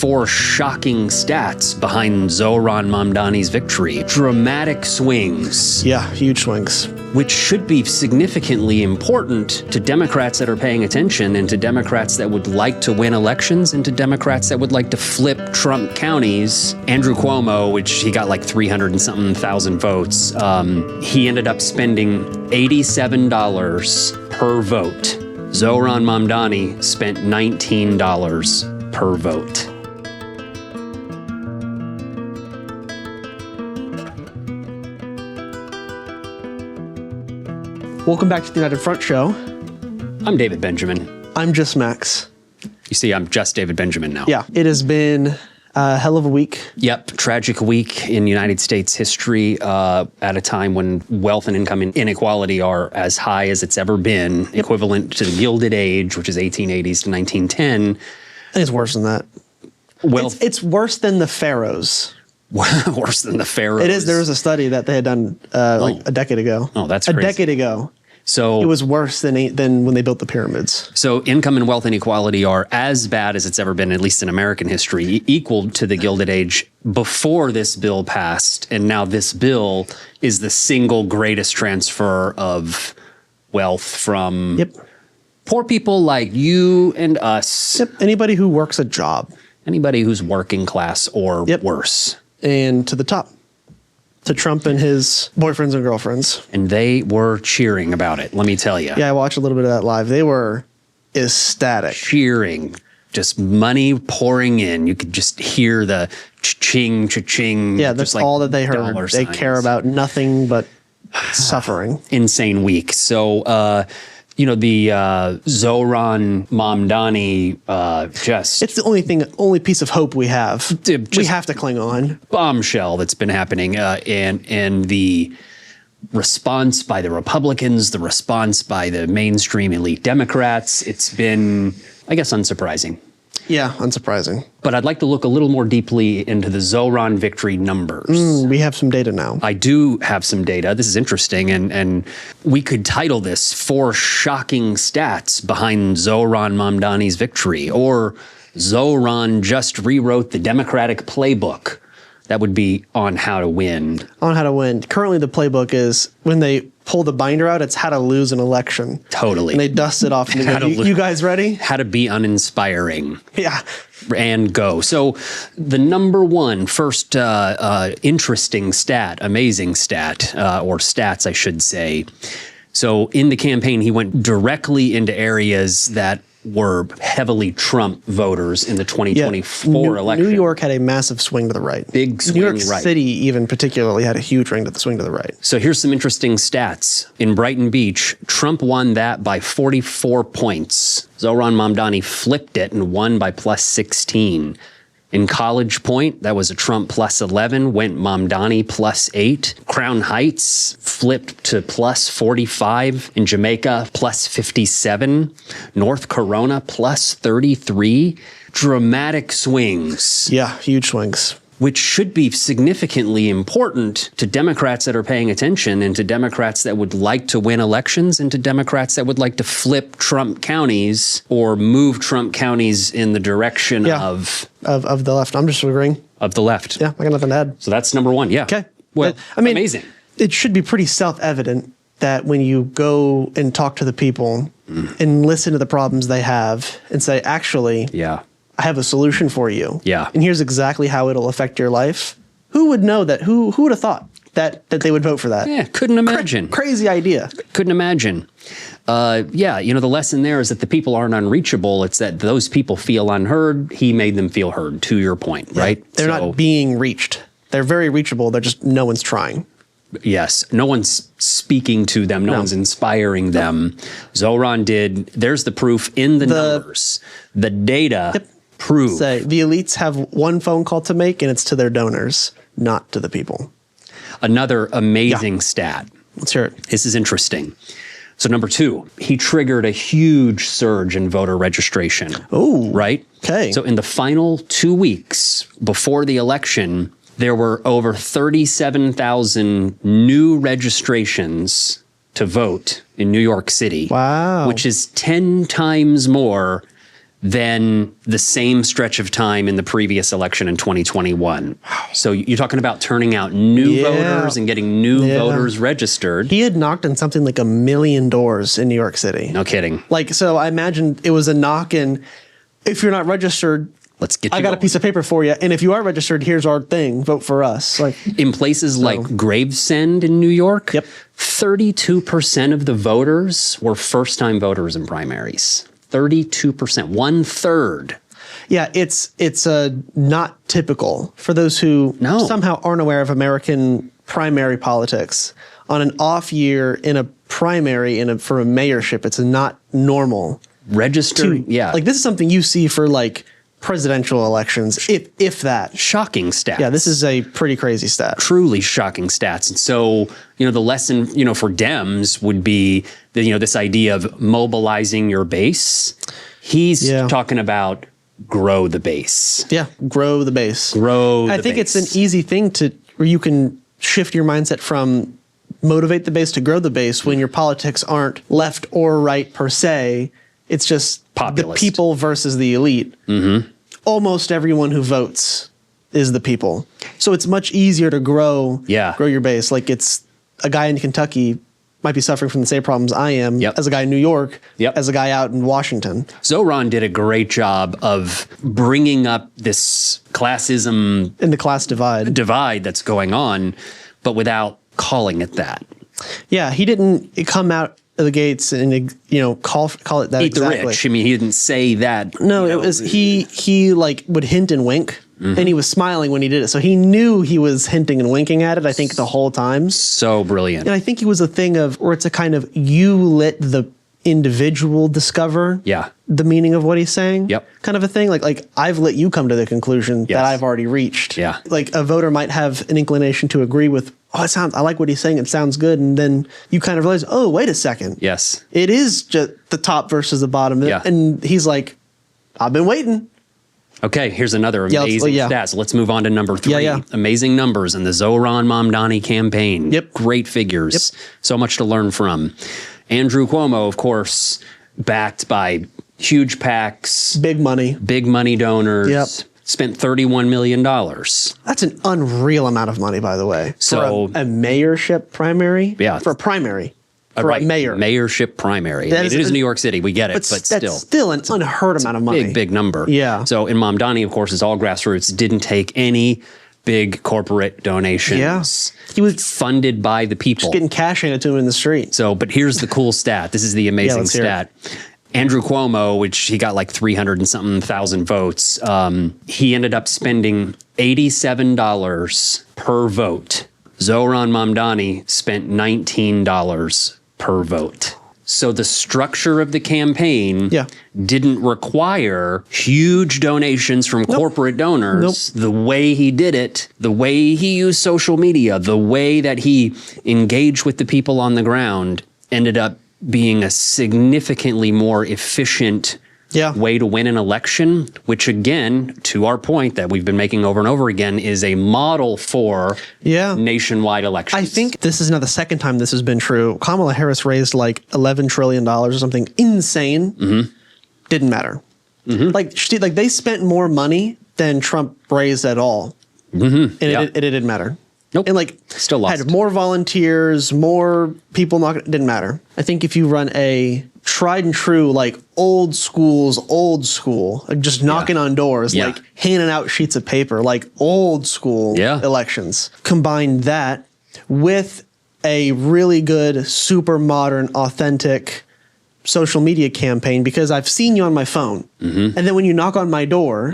four shocking stats behind Zohran Mamdani's victory. Dramatic swings. Yeah, huge swings. Which should be significantly important to Democrats that are paying attention, and to Democrats that would like to win elections, and to Democrats that would like to flip Trump counties. Andrew Cuomo, which he got like 300 and something thousand votes, he ended up spending $87 per vote. Zohran Mamdani spent $19 per vote. Welcome back to the United Front Show. I'm David Benjamin. I'm just Max. You see, I'm just David Benjamin now. Yeah, it has been a hell of a week. Yep, tragic week in United States history at a time when wealth and income inequality are as high as it's ever been, equivalent to the Gilded Age, which is 1880s to 1910. I think it's worse than that. Well, it's worse than the Pharaohs. Worse than the Pharaohs. It is. There was a study that they had done like a decade ago. Oh, that's a crazy. decade ago. So it was worse than when they built the pyramids. So income and wealth inequality are as bad as it's ever been, at least in American history, equal to the Gilded Age before this bill passed. And now this bill is the single greatest transfer of wealth from poor people like you and us. Yep. Anybody who works a job. Anybody who's working class or worse. And to the top. To Trump and his boyfriends and girlfriends. And they were cheering about it, let me tell you. Yeah, I watched a little bit of that live. They were ecstatic. Cheering. Just money pouring in. You could just hear the cha-ching, cha-ching. Yeah, that's like all that they heard. They care about nothing but suffering. Insane week. So, the Zohran Mamdani it's the only piece of hope we have. We have to cling on. Bombshell that's been happening, and the response by the Republicans, the response by the mainstream elite Democrats, it's been, I guess, unsurprising. Yeah, unsurprising. But I'd like to look a little more deeply into the Zohran victory numbers. We have some data now. I do have some data. This is interesting, and we could title this "Four Shocking Stats Behind Zohran Mamdani's Victory," or "Zohran Just Rewrote the Democratic Playbook." That would be on how to win. On how to win. Currently, the playbook is when they pull the binder out, it's how to lose an election. Totally. And they dust it off. And they go, you guys ready? How to be uninspiring. Yeah. And go. So the number one first interesting stat, amazing stat, or stats, I should say. So in the campaign, he went directly into areas that were heavily Trump voters in the 2024 election. New York had a massive swing to the right. Big swing New York right. City even particularly had a huge swing to the right. So here's some interesting stats. In Brighton Beach, Trump won that by 44 points. Zohran Mamdani flipped it and won by plus 16. In College Point, that was a Trump plus 11, went Mamdani plus 8. Crown Heights flipped to plus 45. In Jamaica, plus 57. North Corona, plus 33. Dramatic swings. Yeah, huge swings. Which should be significantly important to Democrats that are paying attention, and to Democrats that would like to win elections, and to Democrats that would like to flip Trump counties or move Trump counties in the direction of the left. I'm just agreeing. Of the left. Yeah, I got nothing to add. So that's number one. Yeah. Okay. Well, amazing. It should be pretty self-evident that when you go and talk to the people and listen to the problems they have and say, actually, I have a solution for you. Yeah. And here's exactly how it'll affect your life. Who would know that? Who would have thought that they would vote for that? Yeah, couldn't imagine. Crazy idea. Couldn't imagine. The lesson there is that the people aren't unreachable. It's that those people feel unheard. He made them feel heard, to your point, right? They're not being reached. They're very reachable. They're just, no one's trying. Yes. No one's speaking to them. No one's inspiring them. Zohran did. There's the proof in the numbers. The data prove. Say, the elites have one phone call to make, and it's to their donors, not to the people. Another amazing stat. Let's hear it. This is interesting. So number two, he triggered a huge surge in voter registration. Oh. Right? Okay. So in the final 2 weeks before the election, there were over 37,000 new registrations to vote in New York City. Wow. Which is 10 times more than the same stretch of time in the previous election in 2021. So you're talking about turning out new voters and getting new voters registered. He had knocked on something like 1 million doors in New York City. No kidding. Like, so I imagine it was a knock, and if you're not registered, let's get you I got a piece of paper for you. And if you are registered, here's our thing. Vote for us. Like in places like Gravesend in New York, 32% of the voters were first-time voters in primaries. 32%, 1/3. Yeah, it's not typical for those who somehow aren't aware of American primary politics. On an off year in a primary for a mayorship, it's not normal. Registered, like this is something you see for like presidential elections, if that. Shocking stats. Yeah, this is a pretty crazy stat. Truly shocking stats. And so, the lesson, for Dems would be that, this idea of mobilizing your base. He's talking about grow the base. Yeah, grow the base. I think it's an easy thing where you can shift your mindset from motivate the base to grow the base when your politics aren't left or right per se. It's just populist. The people versus the elite. Mm-hmm. Almost everyone who votes is the people. So it's much easier to grow your base. Like it's a guy in Kentucky might be suffering from the same problems I am as a guy in New York, as a guy out in Washington. Zohran did a great job of bringing up this classism and the class divide that's going on, but without calling it that. Yeah, he didn't come out of the gates and call it that. Eat the rich. I mean, he didn't say that. No, it was he like would hint and wink, and he was smiling when he did it. So he knew he was hinting and winking at it. I think the whole time. So brilliant. And I think it was a thing where it's a kind of you let the individual discover the meaning of what he's saying. Yep. Kind of a thing. Like I've let you come to the conclusion that I've already reached. Yeah. Like a voter might have an inclination to agree with, I like what he's saying. It sounds good. And then you kind of realize, oh, wait a second. Yes. It is just the top versus the bottom. Yeah. And he's like, I've been waiting. Okay, here's another amazing stat. So let's move on to number 3. Amazing numbers in the Zohran Mamdani campaign. Yep. Great figures. Yep. So much to learn from. Andrew Cuomo, of course, backed by huge PACs. Big money donors. Yep. Spent $31 million. That's an unreal amount of money, by the way. So for a mayorship primary? Yeah. For a primary. For a mayor. Mayorship primary. It is New York City. We get it, but still. That's still an unheard amount of money. Big number. Yeah. So in Mamdani, of course, it's all grassroots. Didn't take any big corporate donations. Yeah. He was funded by the people. Just getting cash handed to him in the street. So, but here's the cool stat. This is the amazing stat. Andrew Cuomo, which he got like 300 and something thousand votes, he ended up spending $87 per vote. Zohran Mamdani spent $19 per vote. So the structure of the campaign didn't require huge donations from corporate donors. The way he did it, the way he used social media, the way that he engaged with the people on the ground ended up being a significantly more efficient way to win an election, which again, to our point that we've been making over and over again, is a model for nationwide elections. I think this is now the second time this has been true. Kamala Harris raised like $11 trillion or something insane. Mm-hmm. Didn't matter. Mm-hmm. Like they spent more money than Trump raised at all. Mm-hmm. And it didn't matter. Nope. And still lost. Had more volunteers, more people knocking. Didn't matter. I think if you run a tried and true, old school, just knocking on doors, handing out sheets of paper, old school elections, combine that with a really good, super modern, authentic social media campaign, because I've seen you on my phone. Mm-hmm. And then when you knock on my door,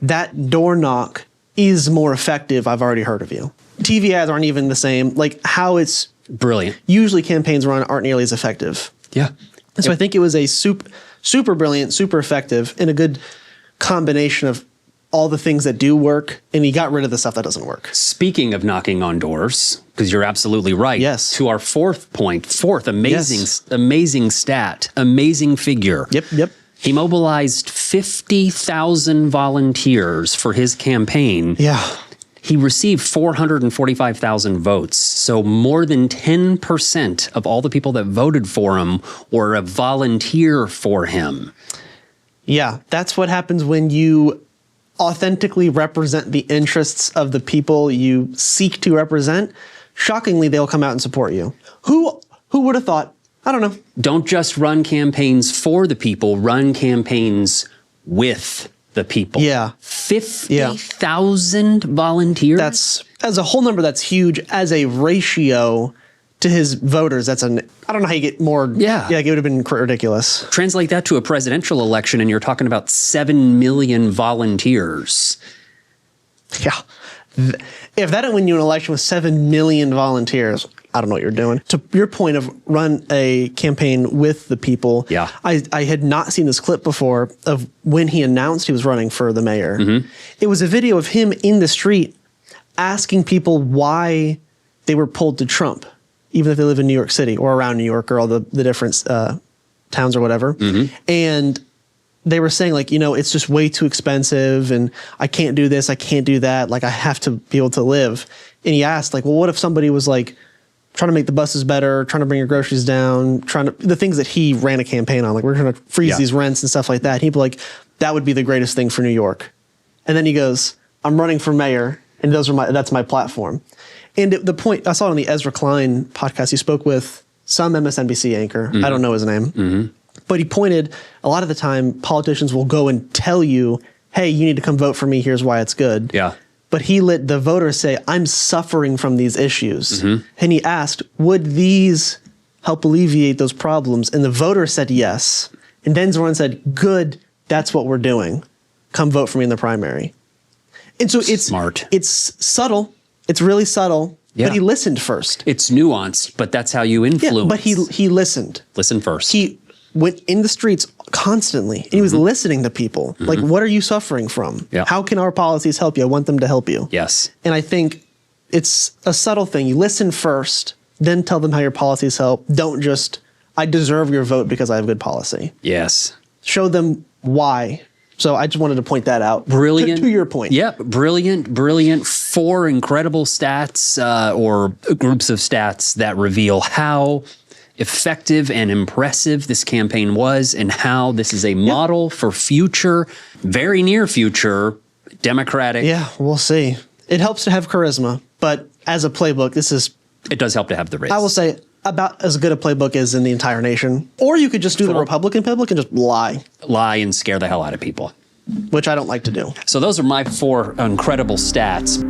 that door knock is more effective. I've already heard of you. TV ads aren't even the same. How it's brilliant. Usually campaigns run aren't nearly as effective. Yeah. So I think it was a super brilliant, super effective, and a good combination of all the things that do work, and he got rid of the stuff that doesn't work. Speaking of knocking on doors, because you're absolutely right. Yes. To our fourth amazing stat, amazing figure. Yep. He mobilized 50,000 volunteers for his campaign. Yeah. He received 445,000 votes. So more than 10% of all the people that voted for him were a volunteer for him. Yeah, that's what happens when you authentically represent the interests of the people you seek to represent. Shockingly, they'll come out and support you. Who would have thought? I don't know. Don't just run campaigns for the people, run campaigns with the people. Yeah. 50,000 volunteers? That's, as a whole number, that's huge. As a ratio to his voters, I don't know how you get more. Yeah. Yeah, it would have been ridiculous. Translate that to a presidential election, and you're talking about 7 million volunteers. Yeah. If that didn't win you an election with 7 million volunteers, I don't know what you're doing. To your point of run a campaign with the people, yeah. I had not seen this clip before of when he announced he was running for the mayor. Mm-hmm. It was a video of him in the street asking people why they were pulled to Trump, even if they live in New York City or around New York or all the different towns or whatever. Mm-hmm. And they were saying, like, it's just way too expensive and I can't do this, I can't do that. Like, I have to be able to live. And he asked, like, well, what if somebody was like trying to make the buses better, trying to bring your groceries down, the things that he ran a campaign on, like we're going to freeze these rents and stuff like that. He'd be like, that would be the greatest thing for New York. And then he goes, I'm running for mayor and that's my platform. And the point, I saw it on the Ezra Klein podcast, he spoke with some MSNBC anchor. Mm-hmm. I don't know his name. Mm-hmm. But he pointed, a lot of the time, politicians will go and tell you, hey, you need to come vote for me. Here's why it's good. Yeah. But he let the voters say, I'm suffering from these issues. Mm-hmm. And he asked, would these help alleviate those problems? And the voters said yes. And then Zohran said, good, that's what we're doing. Come vote for me in the primary. And so it's smart. It's subtle. It's really subtle. Yeah. But he listened first. It's nuanced, but that's how you influence. Yeah, but he listened. Listen first. He went in the streets constantly, and he was listening to people. Mm-hmm. Like, what are you suffering from? Yeah. How can our policies help you? I want them to help you. Yes. And I think it's a subtle thing. You listen first, then tell them how your policies help. Don't just, I deserve your vote because I have good policy. Yes. Show them why. So I just wanted to point that out. Brilliant. To your point. Yep. Brilliant. 4 incredible stats or groups of stats that reveal how effective and impressive this campaign was and how this is a model for future, very near future, Democratic. Yeah, we'll see. It helps to have charisma, but as a playbook, it does help to have the race. I will say about as good a playbook as in the entire nation. Or you could just do the Republican playbook and just lie. Lie and scare the hell out of people. Which I don't like to do. So those are my 4 incredible stats.